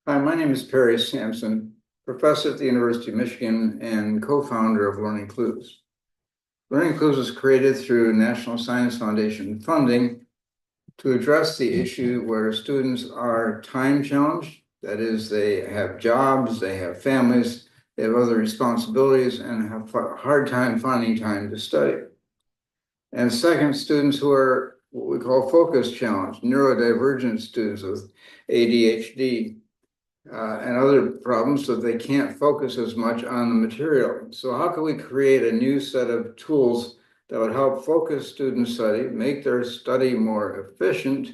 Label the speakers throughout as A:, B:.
A: Hi, my name is Perry Sampson, professor at the University of Michigan and co-founder of LearningClues. LearningClues was created through National Science Foundation funding to address the issue where students are time challenged. That is, they have jobs, they have families, they have other responsibilities, and have a hard time finding time to study. And second, students who are what we call focus challenged, neurodivergent students with ADHD, and other problems, so they can't focus as much on the material. So how can we create a new set of tools that would help focus student study, make their study more efficient,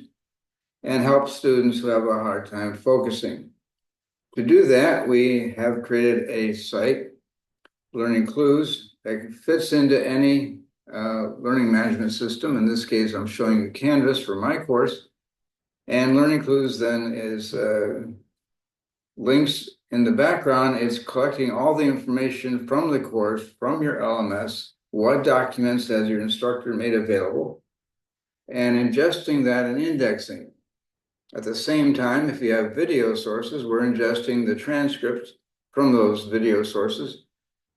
A: and help students who have a hard time focusing? To do that, we have created a site, LearningClues, that fits into any learning management system. In this case, I'm showing you Canvas for my course. And LearningClues then is links in the background is collecting all the information from the course, from your LMS, what documents has your instructor made available, and ingesting that and indexing. At the same time, if you have video sources, we're ingesting the transcripts from those video sources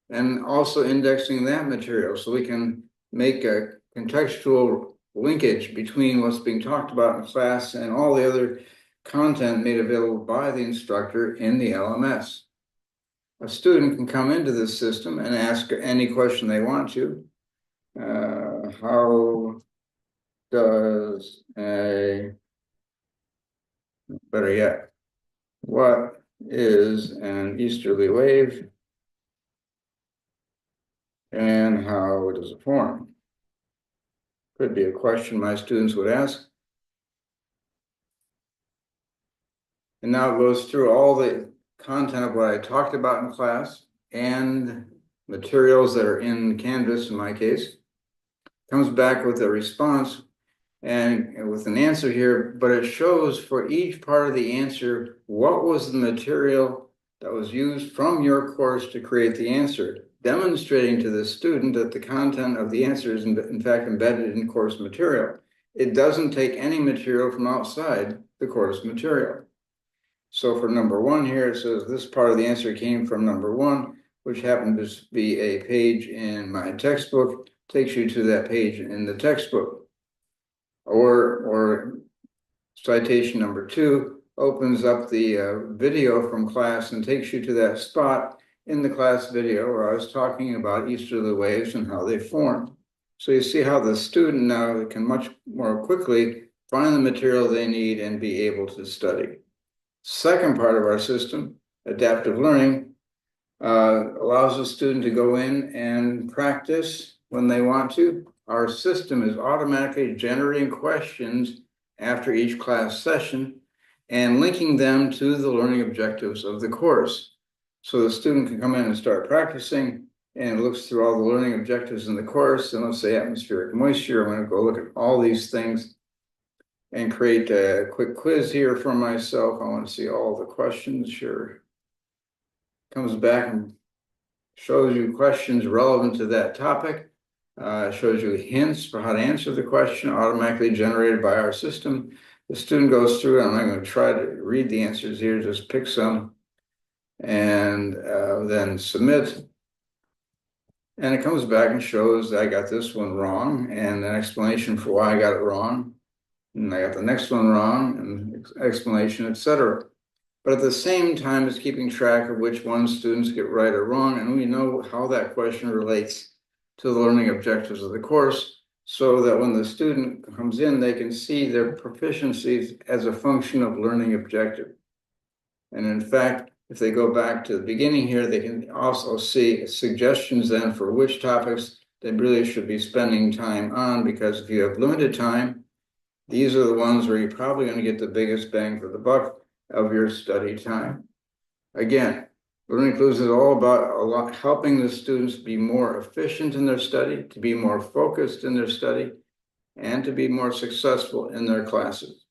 A: and also indexing that material so we can make a contextual linkage between what's being talked about in class and all the other content made available by the instructor in the LMS. A student can come into this system and ask any question they want to. How does better yet, what is an easterly wave and how does it form? Could be a question my students would ask. And now it goes through all the content of what I talked about in class and materials that are in Canvas in my case. Comes back with a response and with an answer here, but it shows for each part of the answer what was the material that was used from your course to create the answer, demonstrating to the student that the content of the answer is in fact embedded in course material. It doesn't take any material from outside the course material. So for number one here, it says this part of the answer came from number one, which happened to be a page in my textbook, takes you to that page in the textbook. Or citation number two opens up the video from class and takes you to that spot in the class video where I was talking about easterly waves and how they form. So you see how the student now can much more quickly find the material they need and be able to study. Second part of our system, adaptive learning, allows the student to go in and practice when they want to. Our system is automatically generating questions after each class session and linking them to the learning objectives of the course. So the student can come in and start practicing and looks through all the learning objectives in the course. And let's say atmospheric moisture, I'm going to go look at all these things and create a quick quiz here for myself. I want to see all the questions. Sure. Comes back and shows you questions relevant to that topic. Shows you hints for how to answer the question automatically generated by our system. The student goes through, and I'm going to try to read the answers here, just pick some, and then submit. And it comes back and shows that I got this one wrong, and an explanation for why I got it wrong. And I got the next one wrong, and explanation, etc. But at the same time, it's keeping track of which ones students get right or wrong, and we know how that question relates to the learning objectives of the course, so that when the student comes in, they can see their proficiencies as a function of learning objective. And in fact, if they go back to the beginning here, they can also see suggestions then for which topics they really should be spending time on, because if you have limited time, these are the ones where you're probably going to get the biggest bang for the buck of your study time. Again, LearningClues is all about helping the students be more efficient in their study, to be more focused in their study, and to be more successful in their classes.